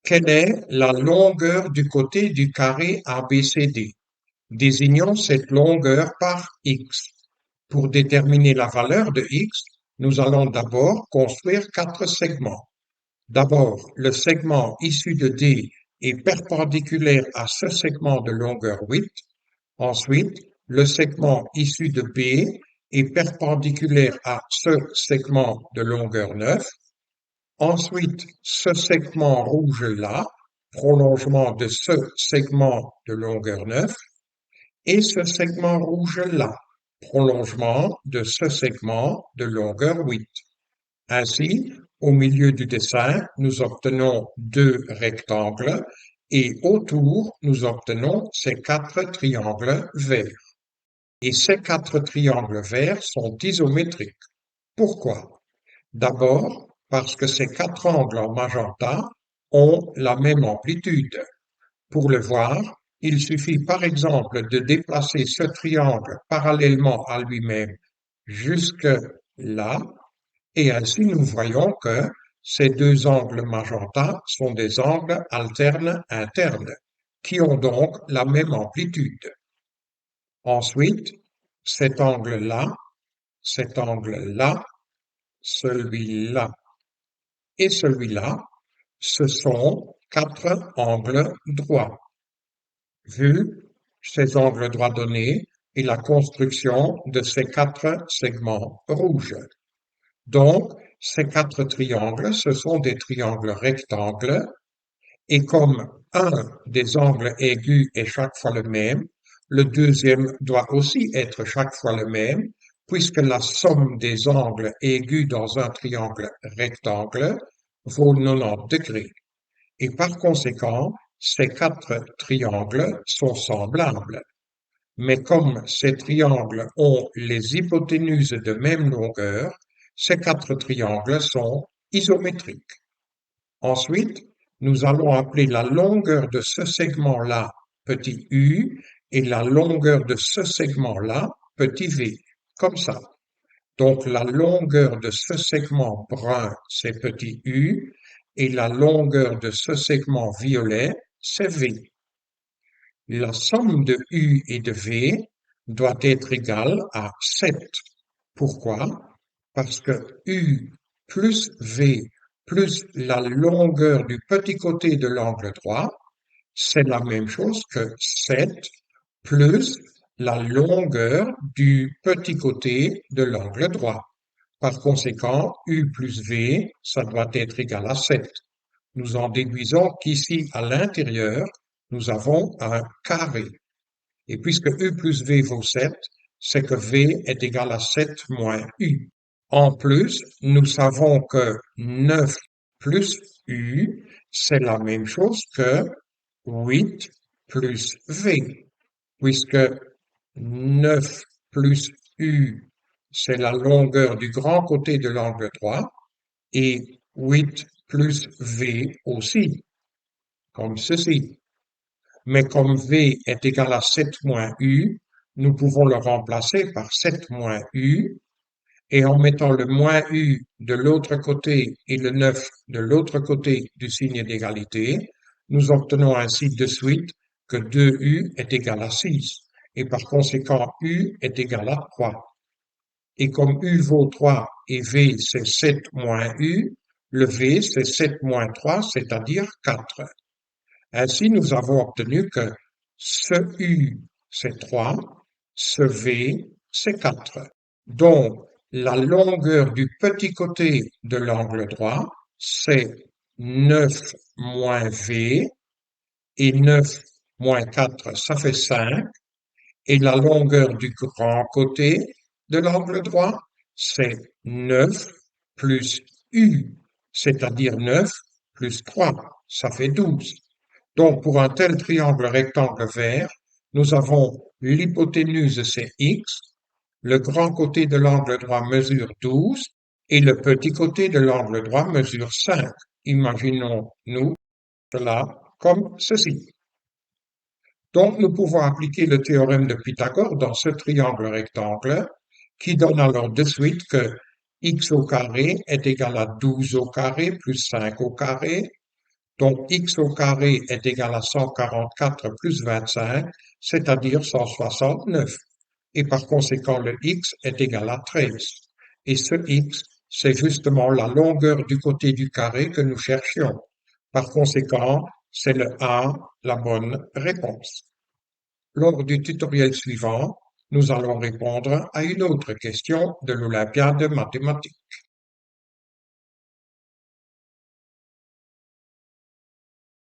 Quelle est la longueur du côté du carré ABCD? Désignons cette longueur par x. Pour déterminer la valeur de x, nous allons d'abord construire quatre segments. D'abord, le segment issu de D est perpendiculaire à ce segment de longueur 8. Ensuite, le segment issu de B est perpendiculaire à ce segment de longueur 9. Ensuite, ce segment rouge-là, prolongement de ce segment de longueur 9, et ce segment rouge-là, prolongement de ce segment de longueur 8. Ainsi, au milieu du dessin, nous obtenons deux rectangles et autour, nous obtenons ces quatre triangles verts. Et ces quatre triangles verts sont isométriques. Pourquoi? D'abord, parce que ces quatre angles en magenta ont la même amplitude. Pour le voir, il suffit par exemple de déplacer ce triangle parallèlement à lui-même jusque là, et ainsi nous voyons que ces deux angles magenta sont des angles alternes internes, qui ont donc la même amplitude. Ensuite, cet angle-là, celui-là et celui-là, ce sont quatre angles droits. Vu ces angles droits donnés et la construction de ces quatre segments rouges. Donc, ces quatre triangles, ce sont des triangles rectangles, et comme un des angles aigus est chaque fois le même, le deuxième doit aussi être chaque fois le même, puisque la somme des angles aigus dans un triangle rectangle vaut 90 degrés. Et par conséquent, ces quatre triangles sont semblables. Mais comme ces triangles ont les hypoténuses de même longueur, ces quatre triangles sont isométriques. Ensuite, nous allons appeler la longueur de ce segment-là petit u et la longueur de ce segment-là petit v, comme ça. Donc la longueur de ce segment brun, c'est petit u, et la longueur de ce segment violet, c'est v. La somme de u et de v doit être égale à 7. Pourquoi? Parce que u plus v plus la longueur du petit côté de l'angle droit, c'est la même chose que 7 plus la longueur du petit côté de l'angle droit. Par conséquent, u plus v, ça doit être égal à 7. Nous en déduisons qu'ici, à l'intérieur, nous avons un carré. Et puisque u plus v vaut 7, c'est que v est égal à 7 moins u. En plus, nous savons que 9 plus u, c'est la même chose que 8 plus v, puisque 9 plus u, c'est la longueur du grand côté de l'angle droit, et 8 plus v aussi, comme ceci. Mais comme v est égal à 7 moins u, nous pouvons le remplacer par 7 moins u, et en mettant le moins u de l'autre côté et le 9 de l'autre côté du signe d'égalité, nous obtenons ainsi de suite que 2u est égal à 6, et par conséquent u est égal à 3. Et comme u vaut 3 et v c'est 7 moins u, le v c'est 7 moins 3, c'est-à-dire 4. Ainsi, nous avons obtenu que ce U, c'est 3, ce V, c'est 4. Donc, la longueur du petit côté de l'angle droit, c'est 9 moins V, et 9 moins 4, ça fait 5, et la longueur du grand côté de l'angle droit, c'est 9 plus U, c'est-à-dire 9 plus 3, ça fait 12. Donc, pour un tel triangle rectangle vert, nous avons l'hypoténuse, c'est x, le grand côté de l'angle droit mesure 12 et le petit côté de l'angle droit mesure 5. Imaginons-nous cela comme ceci. Donc, nous pouvons appliquer le théorème de Pythagore dans ce triangle rectangle qui donne alors de suite que x au carré est égal à 12 au carré plus 5 au carré, Donc, x au carré est égal à 144 plus 25, c'est-à-dire 169. Et par conséquent, le x est égal à 13. Et ce x, c'est justement la longueur du côté du carré que nous cherchions. Par conséquent, c'est le A, la bonne réponse. Lors du tutoriel suivant, nous allons répondre à une autre question de l'Olympiade mathématique.